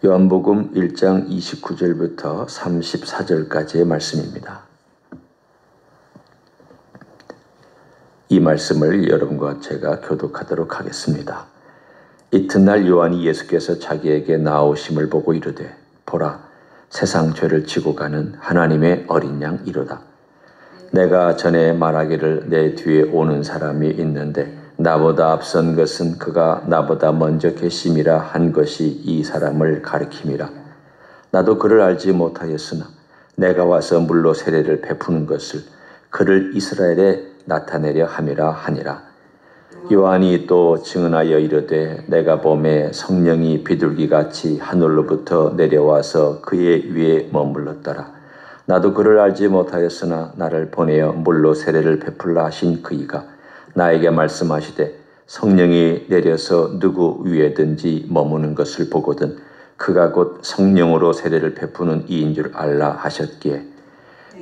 요한복음 1장 29절부터 34절까지의 말씀입니다. 이 말씀을 여러분과 제가 교독하도록 하겠습니다. 이튿날 요한이 예수께서 자기에게 나오심을 보고 이르되 보라, 세상 죄를 지고 가는 하나님의 어린 양 이로다. 내가 전에 말하기를 내 뒤에 오는 사람이 있는데 나보다 앞선 것은 그가 나보다 먼저 계심이라 한 것이 이 사람을 가리킴이라. 나도 그를 알지 못하였으나 내가 와서 물로 세례를 베푸는 것을 그를 이스라엘에 나타내려 함이라 하니라. 요한이 또 증언하여 이르되 내가 보매 성령이 비둘기같이 하늘로부터 내려와서 그의 위에 머물렀더라. 나도 그를 알지 못하였으나 나를 보내어 물로 세례를 베풀라 하신 그이가 나에게 말씀하시되 성령이 내려서 누구 위에든지 머무는 것을 보거든 그가 곧 성령으로 세례를 베푸는 이인 줄 알라 하셨기에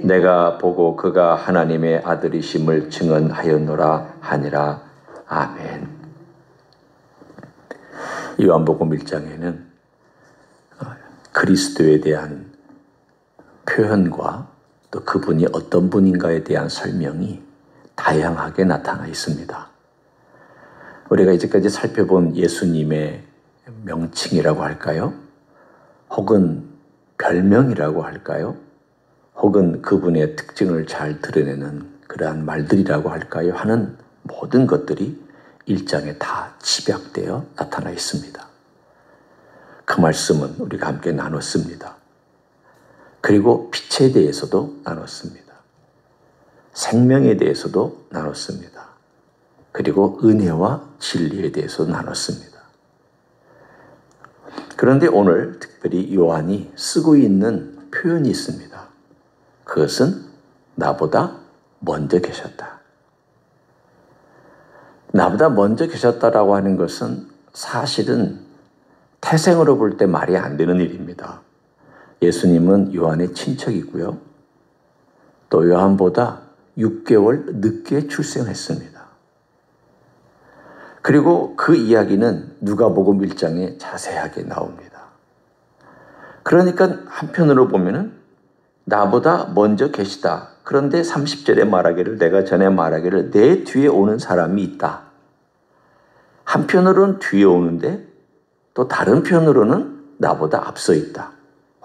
내가 보고 그가 하나님의 아들이심을 증언하였노라 하니라. 아멘. 요한복음 1장에는 그리스도에 대한 표현과 또 그분이 어떤 분인가에 대한 설명이 다양하게 나타나 있습니다. 우리가 이제까지 살펴본 예수님의 명칭이라고 할까요? 혹은 별명이라고 할까요? 혹은 그분의 특징을 잘 드러내는 그러한 말들이라고 할까요? 하는 모든 것들이 1장에 다 집약되어 나타나 있습니다. 그 말씀은 우리가 함께 나눴습니다. 그리고 빛에 대해서도 나눴습니다. 생명에 대해서도 나눴습니다. 그리고 은혜와 진리에 대해서도 나눴습니다. 그런데 오늘 특별히 요한이 쓰고 있는 표현이 있습니다. 그것은 나보다 먼저 계셨다. 나보다 먼저 계셨다라고 하는 것은 사실은 태생으로 볼 때 말이 안 되는 일입니다. 예수님은 요한의 친척이고요. 또 요한보다 6개월 늦게 출생했습니다. 그리고 그 이야기는 누가복음 1장에 자세하게 나옵니다. 그러니까 한편으로 보면은 나보다 먼저 계시다. 그런데 30절에 말하기를 내가 전에 말하기를 내 뒤에 오는 사람이 있다. 한편으로는 뒤에 오는데 또 다른 편으로는 나보다 앞서 있다.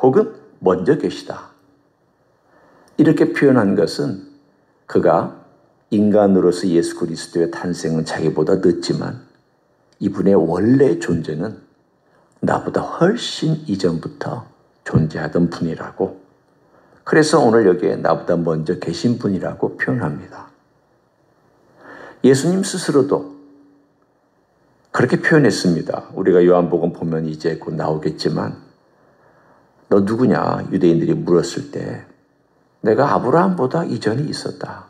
혹은 먼저 계시다. 이렇게 표현한 것은 그가 인간으로서 예수 그리스도의 탄생은 자기보다 늦지만 이분의 원래 존재는 나보다 훨씬 이전부터 존재하던 분이라고, 그래서 오늘 여기에 나보다 먼저 계신 분이라고 표현합니다. 예수님 스스로도 그렇게 표현했습니다. 우리가 요한복음 보면 이제 곧 나오겠지만 너 누구냐? 유대인들이 물었을 때 내가 아브라함보다 이전에 있었다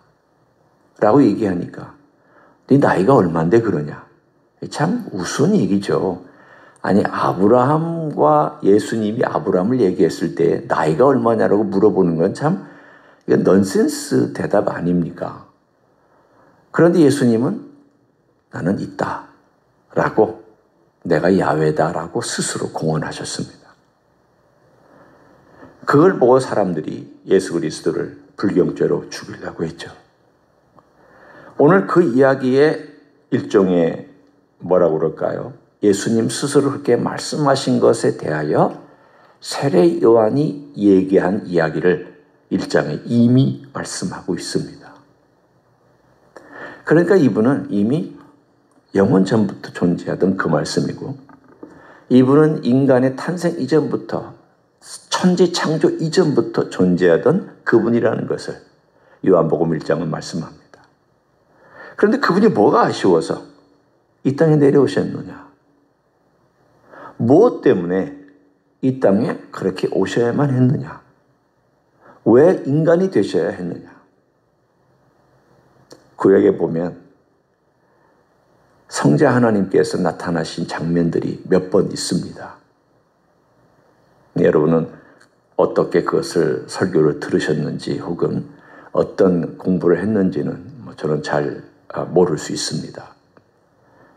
라고 얘기하니까 네 나이가 얼만데 그러냐? 참 우스운 얘기죠. 아니 아브라함과 예수님이 아브라함을 얘기했을 때 나이가 얼마냐라고 물어보는 건 참 이건 넌센스 대답 아닙니까? 그런데 예수님은 나는 있다 라고, 내가 야훼다라고 스스로 공언하셨습니다. 그걸 보고 사람들이 예수 그리스도를 불경죄로 죽이려고 했죠. 오늘 그 이야기의 일종의 뭐라고 그럴까요? 예수님 스스로 그렇게 말씀하신 것에 대하여 세례 요한이 얘기한 이야기를 1장에 이미 말씀하고 있습니다. 그러니까 이분은 이미 영원 전부터 존재하던 그 말씀이고, 이분은 인간의 탄생 이전부터 천지 창조 이전부터 존재하던 그분이라는 것을 요한복음 1장은 말씀합니다. 그런데 그분이 뭐가 아쉬워서 이 땅에 내려오셨느냐? 무엇 때문에 이 땅에 그렇게 오셔야만 했느냐? 왜 인간이 되셔야 했느냐? 구약에 보면 성자 하나님께서 나타나신 장면들이 몇 번 있습니다. 여러분은 어떻게 그것을 설교를 들으셨는지 혹은 어떤 공부를 했는지는 저는 잘 모를 수 있습니다.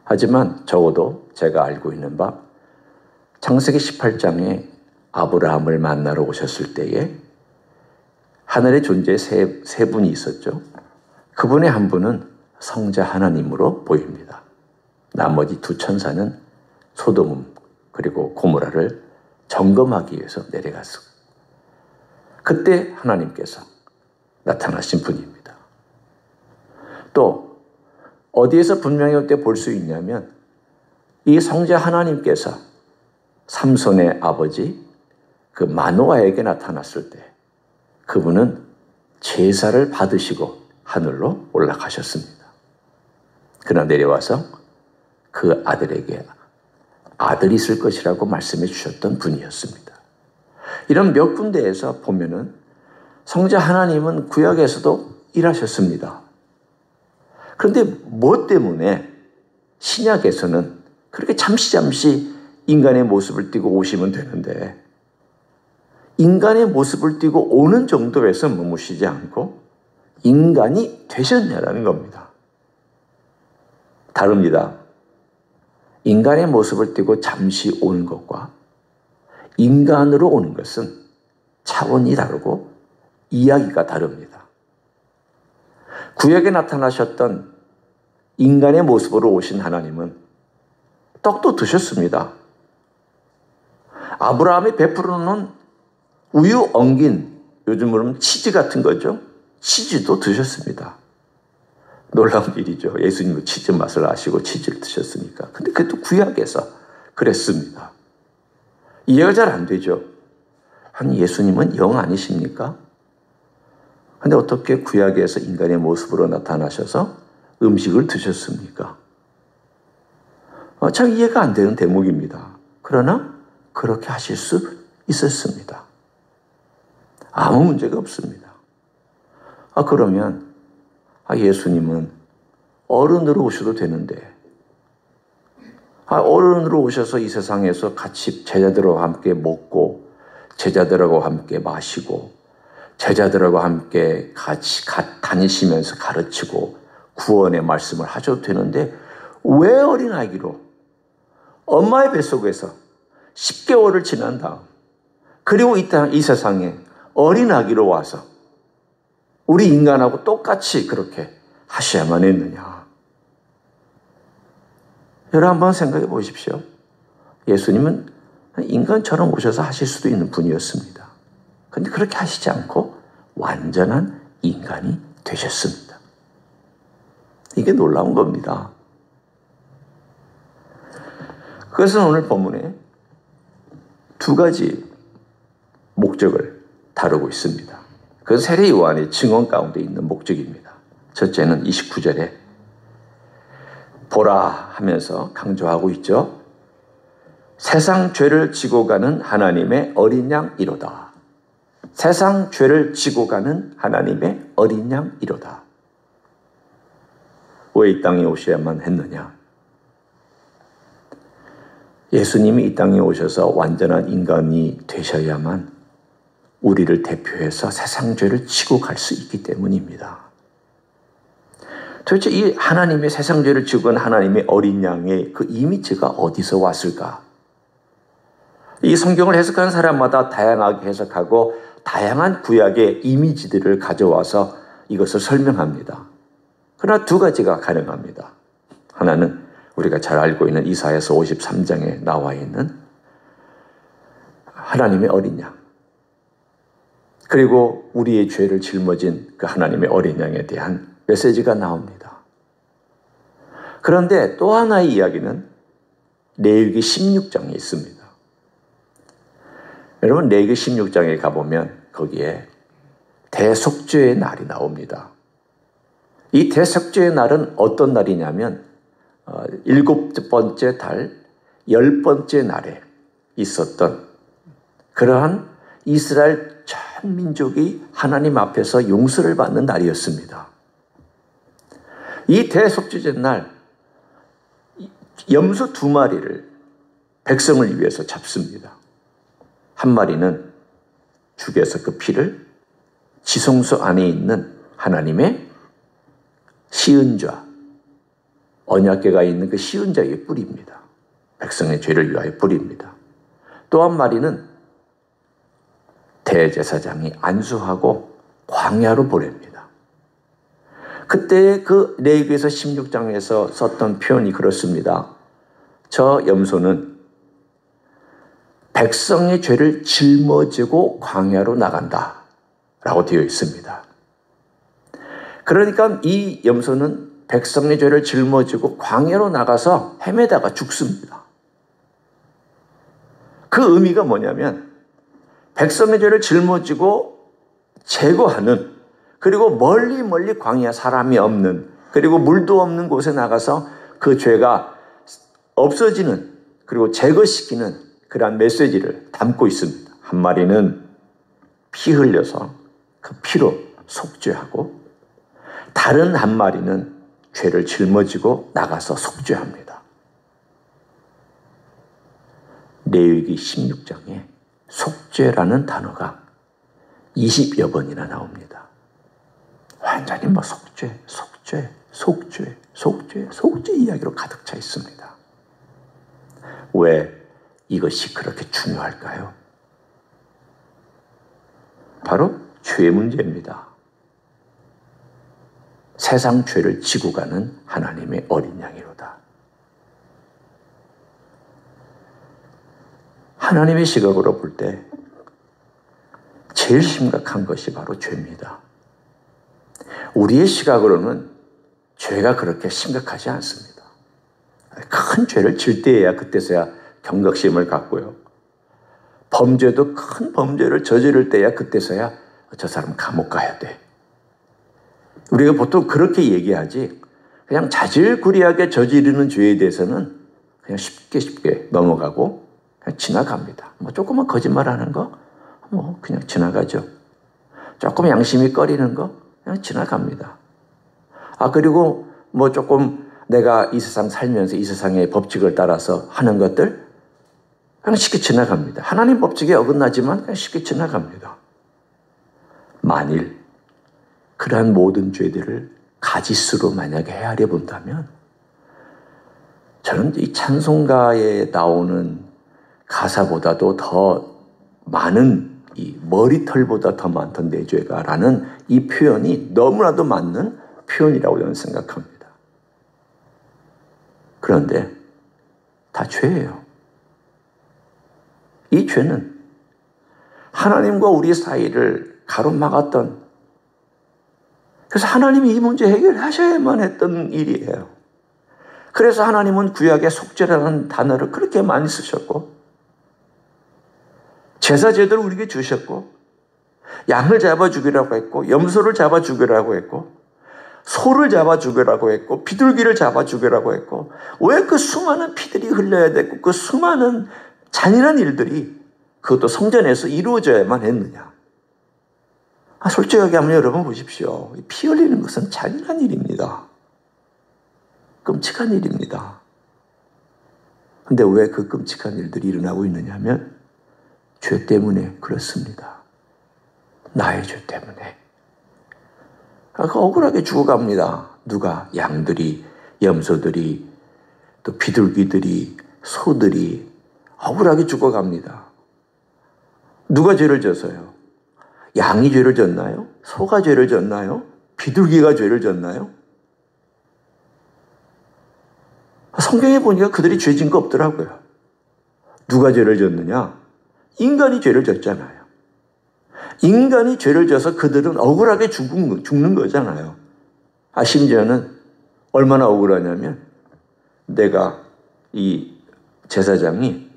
하지만 적어도 제가 알고 있는 바 창세기 18장에 아브라함을 만나러 오셨을 때에 하늘의 존재 세 분이 있었죠. 그분의 한 분은 성자 하나님으로 보입니다. 나머지 두 천사는 소돔 그리고 고모라를 점검하기 위해서 내려갔어. 그때 하나님께서 나타나신 분입니다. 또 어디에서 분명히 그때 볼 수 있냐면 이 성자 하나님께서 삼손의 아버지 그 마노아에게 나타났을 때 그분은 제사를 받으시고 하늘로 올라가셨습니다. 그러나 내려와서 그 아들에게 아들이 있을 것이라고 말씀해 주셨던 분이었습니다. 이런 몇 군데에서 보면은 성자 하나님은 구약에서도 일하셨습니다. 그런데 뭐 때문에 신약에서는 그렇게 잠시 인간의 모습을 띠고 오시면 되는데 인간의 모습을 띠고 오는 정도에서 머무시지 않고 인간이 되셨냐라는 겁니다. 다릅니다. 인간의 모습을 띠고 잠시 오는 것과 인간으로 오는 것은 차원이 다르고 이야기가 다릅니다. 구약에 나타나셨던 인간의 모습으로 오신 하나님은 떡도 드셨습니다. 아브라함이 베풀어 놓은 우유 엉긴 요즘으로는 치즈 같은 거죠. 치즈도 드셨습니다. 놀라운 일이죠. 예수님은 치즈 맛을 아시고 치즈를 드셨으니까. 근데 그것도 구약에서 그랬습니다. 이해가 잘 안 되죠. 아니 예수님은 영 아니십니까? 근데 어떻게 구약에서 인간의 모습으로 나타나셔서 음식을 드셨습니까? 참 이해가 안 되는 대목입니다. 그러나 그렇게 하실 수 있었습니다. 아무 문제가 없습니다. 그러면 예수님은 어른으로 오셔도 되는데 어른으로 오셔서 이 세상에서 같이 제자들과 함께 먹고 제자들하고 함께 마시고 제자들하고 함께 같이 다니시면서 가르치고 구원의 말씀을 하셔도 되는데 왜 어린아기로 엄마의 뱃속에서 10개월을 지난 다음 그리고 이 세상에 어린아기로 와서 우리 인간하고 똑같이 그렇게 하셔야만 했느냐. 여러분 한번 생각해 보십시오. 예수님은 인간처럼 오셔서 하실 수도 있는 분이었습니다. 그런데 그렇게 하시지 않고 완전한 인간이 되셨습니다. 이게 놀라운 겁니다. 그것은 오늘 본문에 두 가지 목적을 다루고 있습니다. 그건 세례 요한의 증언 가운데 있는 목적입니다. 첫째는 29절에 보라 하면서 강조하고 있죠. 세상 죄를 지고 가는 하나님의 어린 양이로다. 세상 죄를 지고 가는 하나님의 어린 양이로다. 왜 이 땅에 오셔야만 했느냐? 예수님이 이 땅에 오셔서 완전한 인간이 되셔야만 우리를 대표해서 세상 죄를 지고 갈 수 있기 때문입니다. 도대체 이 하나님의 세상 죄를 지고 간 하나님의 어린 양의 그 이미지가 어디서 왔을까? 이 성경을 해석하는 사람마다 다양하게 해석하고 다양한 구약의 이미지들을 가져와서 이것을 설명합니다. 그러나 두 가지가 가능합니다. 하나는 우리가 잘 알고 있는 이사야서 53장에 나와 있는 하나님의 어린 양. 그리고 우리의 죄를 짊어진 그 하나님의 어린 양에 대한 메시지가 나옵니다. 그런데 또 하나의 이야기는 레위기 16장에 있습니다. 여러분 레위기 16장에 가보면 거기에 대속죄의 날이 나옵니다. 이 대속죄의 날은 어떤 날이냐면 7번째 달 10번째 날에 있었던 그러한 이스라엘 전 민족이 하나님 앞에서 용서를 받는 날이었습니다. 이 대속죄 날 염소 2마리를 백성을 위해서 잡습니다. 한 마리는 죽여서 그 피를 지성소 안에 있는 하나님의 시은좌, 언약궤가 있는 그 시은좌에 뿌립니다. 백성의 죄를 위하여 뿌립니다. 또 한 마리는 대제사장이 안수하고 광야로 보냅니다. 그때 그 레위기에서 16장에서 썼던 표현이 그렇습니다. 저 염소는 백성의 죄를 짊어지고 광야로 나간다 라고 되어 있습니다. 그러니까 이 염소는 백성의 죄를 짊어지고 광야로 나가서 헤매다가 죽습니다. 그 의미가 뭐냐면 백성의 죄를 짊어지고 제거하는, 그리고 멀리 광야, 사람이 없는, 그리고 물도 없는 곳에 나가서 그 죄가 없어지는, 그리고 제거시키는 그러한 메시지를 담고 있습니다. 한 마리는 피 흘려서 그 피로 속죄하고, 다른 한 마리는 죄를 짊어지고 나가서 속죄합니다. 레위기 16장에 속죄라는 단어가 20여 번이나 나옵니다. 완전히 속죄 이야기로 가득 차 있습니다. 왜 이것이 그렇게 중요할까요? 바로 죄의 문제입니다. 세상 죄를 지고 가는 하나님의 어린 양이로다. 하나님의 시각으로 볼 때 제일 심각한 것이 바로 죄입니다. 우리의 시각으로는 죄가 그렇게 심각하지 않습니다. 큰 죄를 질 때에야 그때서야 경각심을 갖고요. 범죄도 큰 범죄를 저지를 때야 그때서야 저 사람 감옥 가야 돼. 우리가 보통 그렇게 얘기하지, 그냥 자질구레하게 저지르는 죄에 대해서는 그냥 쉽게 넘어가고 그냥 지나갑니다. 뭐 조금만 거짓말하는 거 뭐 그냥 지나가죠. 조금 양심이 꺼리는 거 그냥 지나갑니다. 그리고 뭐 조금 내가 이 세상 살면서 이 세상의 법칙을 따라서 하는 것들 그냥 쉽게 지나갑니다. 하나님 법칙에 어긋나지만 그냥 쉽게 지나갑니다. 만일 그러한 모든 죄들을 가짓수로 만약에 헤아려 본다면, 저는 이 찬송가에 나오는 가사보다도 더 많은, 이 머리털보다 더 많던 내 죄가 라는 이 표현이 너무나도 맞는 표현이라고 저는 생각합니다. 그런데 다 죄예요. 이 죄는 하나님과 우리 사이를 가로막았던, 그래서 하나님이 이 문제 해결하셔야만 했던 일이에요. 그래서 하나님은 구약에 속죄라는 단어를 그렇게 많이 쓰셨고, 제사 제도를 우리에게 주셨고, 양을 잡아 죽이라고 했고, 염소를 잡아 죽이라고 했고, 소를 잡아 죽이라고 했고, 비둘기를 잡아 죽이라고 했고, 왜 그 수많은 피들이 흘려야 됐고 그 수많은 잔인한 일들이 그것도 성전에서 이루어져야만 했느냐. 솔직하게 한번 여러분 보십시오. 피 흘리는 것은 잔인한 일입니다. 끔찍한 일입니다. 그런데 왜 그 끔찍한 일들이 일어나고 있느냐 하면 죄 때문에 그렇습니다. 나의 죄 때문에. 억울하게 죽어갑니다. 누가? 양들이, 염소들이, 또 비둘기들이, 소들이 억울하게 죽어갑니다. 누가 죄를 져서요? 양이 죄를 졌나요? 소가 죄를 졌나요? 비둘기가 죄를 졌나요? 성경에 보니까 그들이 죄 진 거 없더라고요. 누가 죄를 졌느냐? 인간이 죄를 졌잖아요. 인간이 죄를 져서 그들은 억울하게 죽는 거잖아요. 심지어는 얼마나 억울하냐면, 내가 이 제사장이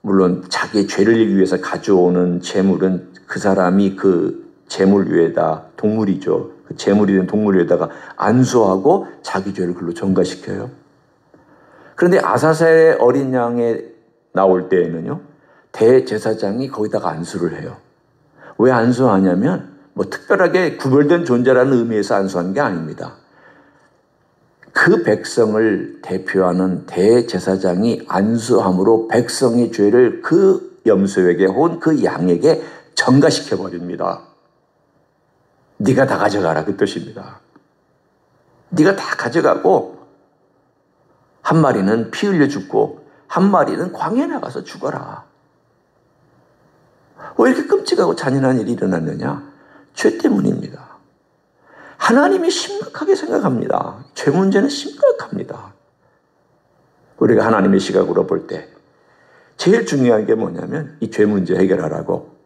물론 자기의 죄를 위해서 가져오는 재물은 그 사람이 그 재물 위에다, 동물이죠. 그 재물이 된 동물 위에다가 안수하고 자기 죄를 그걸로 전가시켜요. 그런데 아사셀의 어린 양에 나올 때에는요, 대제사장이 거기다가 안수를 해요. 왜 안수하냐면 뭐 특별하게 구별된 존재라는 의미에서 안수하는 게 아닙니다. 그 백성을 대표하는 대제사장이 안수함으로 백성의 죄를 그 염소에게 혹은 그 양에게 전가시켜 버립니다. 네가 다 가져가라, 그 뜻입니다. 네가 다 가져가고 한 마리는 피 흘려 죽고 한 마리는 광야에 나가서 죽어라. 왜 이렇게 끔찍하고 잔인한 일이 일어났느냐? 죄 때문입니다. 하나님이 심각하게 생각합니다. 죄 문제는 심각합니다. 우리가 하나님의 시각으로 볼 때 제일 중요한 게 뭐냐면 이 죄 문제 해결하라고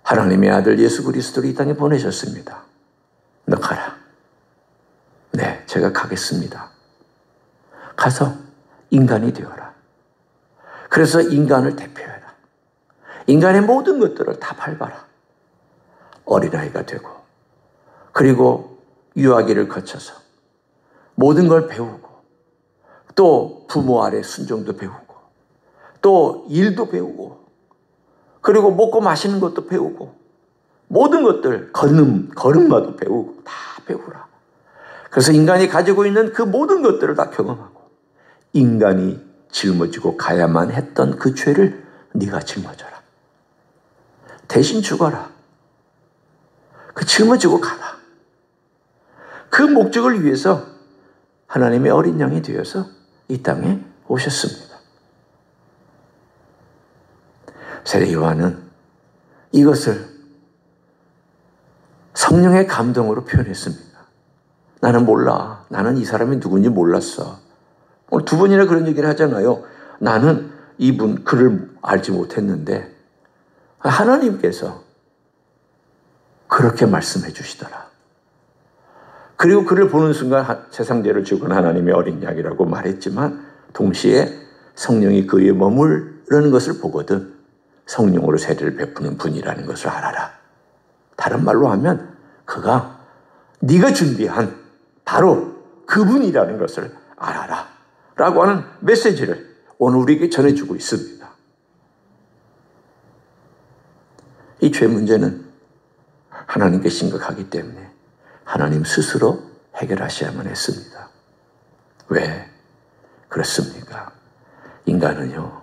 하나님의 아들 예수 그리스도를 이 땅에 보내셨습니다. 너 가라. 네, 제가 가겠습니다. 가서 인간이 되어라. 그래서 인간을 대표해라. 인간의 모든 것들을 다 밟아라. 어린아이가 되고 그리고 유아기를 거쳐서 모든 걸 배우고 또 부모 아래 순종도 배우고 또 일도 배우고 그리고 먹고 마시는 것도 배우고 모든 것들 걸음마도 배우고 다 배우라. 그래서 인간이 가지고 있는 그 모든 것들을 다 경험하고 인간이 짊어지고 가야만 했던 그 죄를 네가 짊어져라. 대신 죽어라. 그 짊어지고 가라. 그 목적을 위해서 하나님의 어린 양이 되어서 이 땅에 오셨습니다. 세례 요한은 이것을 성령의 감동으로 표현했습니다. 나는 몰라. 나는 이 사람이 누군지 몰랐어. 오늘 두 번이나 그런 얘기를 하잖아요. 나는 이분 그를 알지 못했는데 하나님께서 그렇게 말씀해 주시더라. 그리고 그를 보는 순간 세상 죄를 지고 하나님의 어린 양이라고 말했지만 동시에 성령이 그 위에 머무르는 것을 보거든 성령으로 세례를 베푸는 분이라는 것을 알아라. 다른 말로 하면 그가 네가 준비한 바로 그분이라는 것을 알아라 라고 하는 메시지를 오늘 우리에게 전해주고 있습니다. 이 죄 문제는 하나님께 심각하기 때문에 하나님 스스로 해결하셔야만 했습니다. 왜 그렇습니까? 인간은요,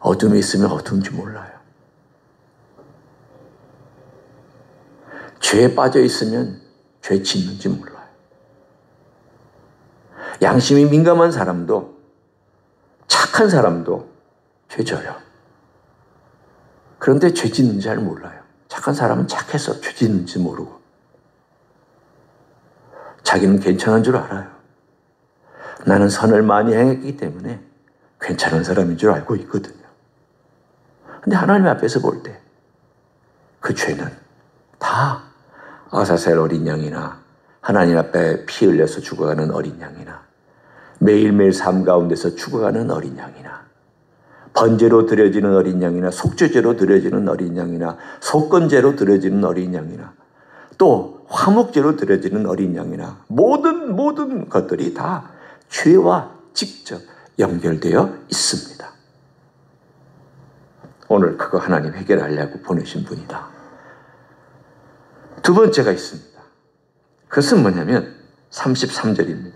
어둠에 있으면 어두운지 몰라요. 죄에 빠져 있으면 죄 짓는지 몰라요. 양심이 민감한 사람도 착한 사람도 죄 져요. 그런데 죄 짓는지 잘 몰라요. 착한 사람은 착해서 죄 짓는지 모르고 자기는 괜찮은 줄 알아요. 나는 선을 많이 행했기 때문에 괜찮은 사람인 줄 알고 있거든요. 근데 하나님 앞에서 볼 때 그 죄는 다 아사셀 어린 양이나 하나님 앞에 피 흘려서 죽어가는 어린 양이나 매일매일 삶 가운데서 죽어가는 어린 양이나 번제로 드려지는 어린 양이나 속죄제로 드려지는 어린 양이나 속건제로 드려지는 어린 양이나 또 화목제로 드려지는 어린 양이나 모든 것들이 다 죄와 직접 연결되어 있습니다. 오늘 그거 하나님 해결하려고 보내신 분이다. 두 번째가 있습니다. 그것은 뭐냐면 33절입니다.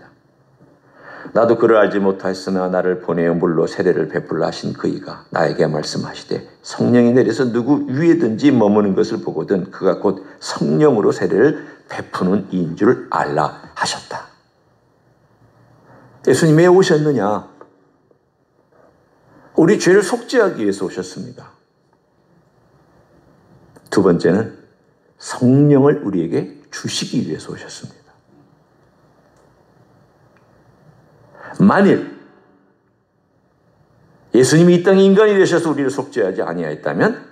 나도 그를 알지 못하였으나 나를 보내어 물로 세례를 베풀라 하신 그이가 나에게 말씀하시되 성령이 내려서 누구 위에든지 머무는 것을 보거든 그가 곧 성령으로 세례를 베푸는 이인 줄 알라 하셨다. 예수님이 왜 오셨느냐? 우리 죄를 속죄하기 위해서 오셨습니다. 두 번째는 성령을 우리에게 주시기 위해서 오셨습니다. 만일 예수님이 이 땅에 인간이 되셔서 우리를 속죄하지 아니하였다면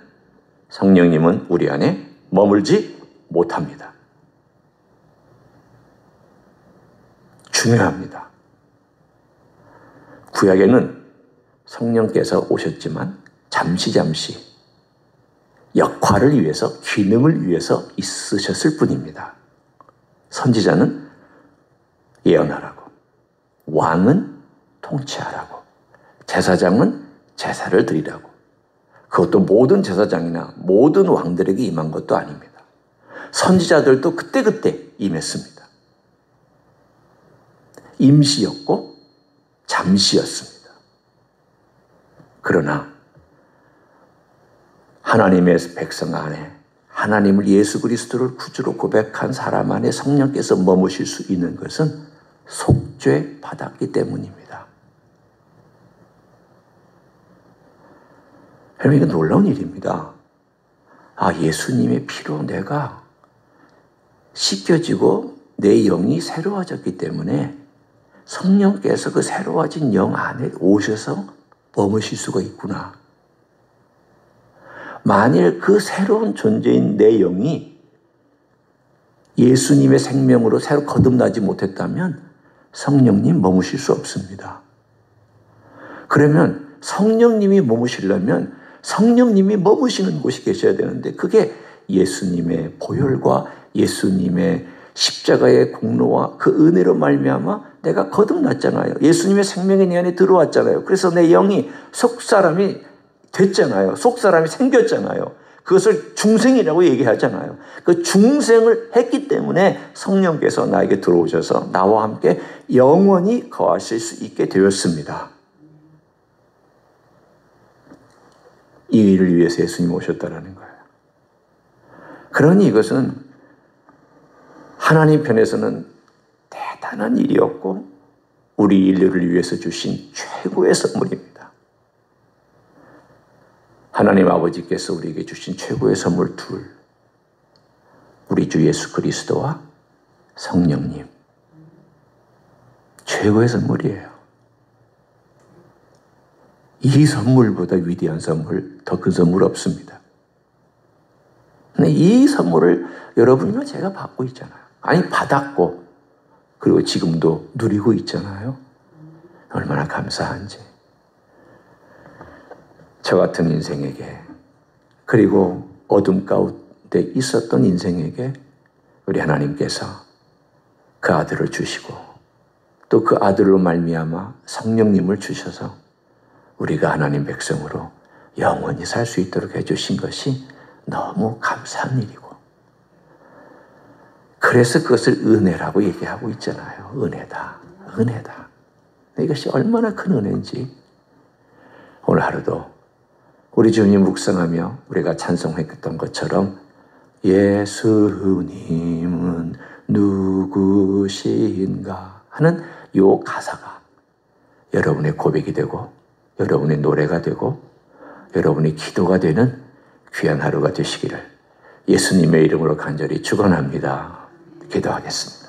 성령님은 우리 안에 머물지 못합니다. 중요합니다. 구약에는 성령께서 오셨지만 잠시 역할을 위해서 기능을 위해서 있으셨을 뿐입니다. 선지자는 예언하라고, 왕은 통치하라고, 제사장은 제사를 드리라고. 그것도 모든 제사장이나 모든 왕들에게 임한 것도 아닙니다. 선지자들도 그때그때 임했습니다. 임시였고 잠시였습니다. 그러나 하나님의 백성 안에 하나님을 예수 그리스도를 구주로 고백한 사람 안에 성령께서 머무실 수 있는 것은 속죄 받았기 때문입니다. 여러분, 이거 놀라운 일입니다. 예수님의 피로 내가 씻겨지고 내 영이 새로워졌기 때문에 성령께서 그 새로워진 영 안에 오셔서 머무실 수가 있구나. 만일 그 새로운 존재인 내 영이 예수님의 생명으로 새로 거듭나지 못했다면 성령님 머무실 수 없습니다. 그러면 성령님이 머무시려면 성령님이 머무시는 곳이 계셔야 되는데 그게 예수님의 보혈과 예수님의 십자가의 공로와 그 은혜로 말미암아 내가 거듭났잖아요. 예수님의 생명이 내 안에 들어왔잖아요. 그래서 내 영이 속사람이 됐잖아요. 속사람이 생겼잖아요. 그것을 중생이라고 얘기하잖아요. 그 중생을 했기 때문에 성령께서 나에게 들어오셔서 나와 함께 영원히 거하실 수 있게 되었습니다. 이 일을 위해서 예수님이 오셨다는 거예요. 그러니 이것은 하나님 편에서는 대단한 일이었고 우리 인류를 위해서 주신 최고의 선물입니다. 하나님 아버지께서 우리에게 주신 최고의 선물 둘, 우리 주 예수 그리스도와 성령님. 최고의 선물이에요. 이 선물보다 위대한 선물, 더 큰 선물 없습니다. 근데 이 선물을 여러분이나 제가 받고 있잖아요. 아니, 받았고 그리고 지금도 누리고 있잖아요. 얼마나 감사한지. 저 같은 인생에게, 그리고 어둠 가운데 있었던 인생에게 우리 하나님께서 그 아들을 주시고 또 그 아들로 말미암아 성령님을 주셔서 우리가 하나님 백성으로 영원히 살 수 있도록 해주신 것이 너무 감사한 일이고, 그래서 그것을 은혜라고 얘기하고 있잖아요. 은혜다, 은혜다. 이것이 얼마나 큰 은혜인지 오늘 하루도 우리 주님 묵상하며 우리가 찬송했던 것처럼 예수님은 누구신가 하는 요 가사가 여러분의 고백이 되고 여러분의 노래가 되고 여러분의 기도가 되는 귀한 하루가 되시기를 예수님의 이름으로 간절히 축원합니다. 기도하겠습니다.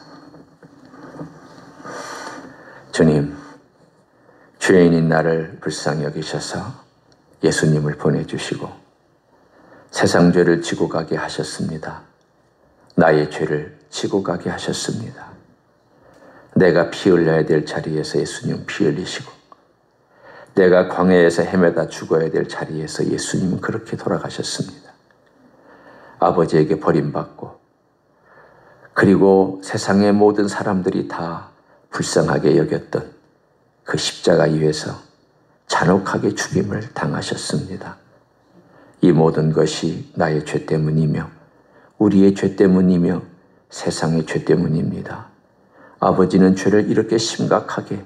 주님, 죄인인 나를 불쌍히 여기셔서 예수님을 보내주시고 세상 죄를 지고 가게 하셨습니다. 나의 죄를 지고 가게 하셨습니다. 내가 피 흘려야 될 자리에서 예수님 피 흘리시고 내가 광야에서 헤매다 죽어야 될 자리에서 예수님은 그렇게 돌아가셨습니다. 아버지에게 버림받고 그리고 세상의 모든 사람들이 다 불쌍하게 여겼던 그 십자가 위에서 잔혹하게 죽임을 당하셨습니다. 이 모든 것이 나의 죄 때문이며 우리의 죄 때문이며 세상의 죄 때문입니다. 아버지는 죄를 이렇게 심각하게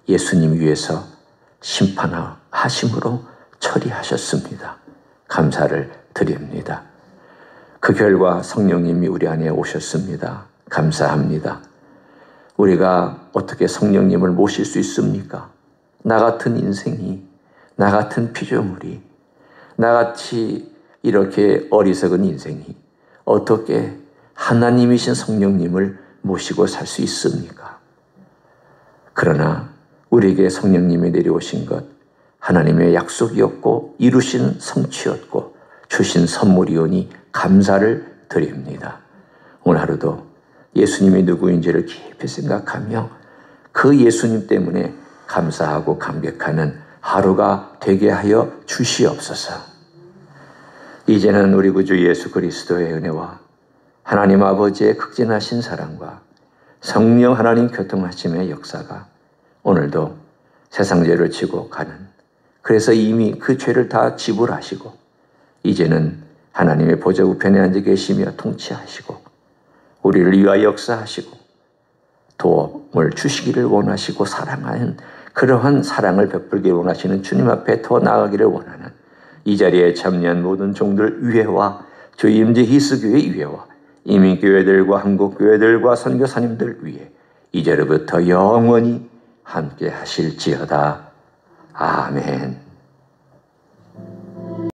예수님 위해서 심판하심으로 처리하셨습니다. 감사를 드립니다. 그 결과 성령님이 우리 안에 오셨습니다. 감사합니다. 우리가 어떻게 성령님을 모실 수 있습니까? 나 같은 인생이, 나 같은 피조물이, 나같이 이렇게 어리석은 인생이 어떻게 하나님이신 성령님을 모시고 살 수 있습니까? 그러나 우리에게 성령님이 내려오신 것, 하나님의 약속이었고 이루신 성취였고 주신 선물이오니 감사를 드립니다. 오늘 하루도 예수님이 누구인지를 깊이 생각하며 그 예수님 때문에 감사하고 감격하는 하루가 되게 하여 주시옵소서. 이제는 우리 구주 예수 그리스도의 은혜와 하나님 아버지의 극진하신 사랑과 성령 하나님 교통하심의 역사가 오늘도 세상 죄를 지고 가는, 그래서 이미 그 죄를 다 지불하시고 이제는 하나님의 보좌 우편에 앉아 계시며 통치하시고 우리를 위하여 역사하시고 도움을 주시기를 원하시고 사랑하는 그러한 사랑을 베풀기를 원하시는 주님 앞에 더 나아가기를 원하는 이 자리에 참여한 모든 종들 위에와 주 임재 히스교회 위에와 이민교회들과 한국교회들과 선교사님들 위에 이제로부터 영원히 함께 하실지어다. 아멘.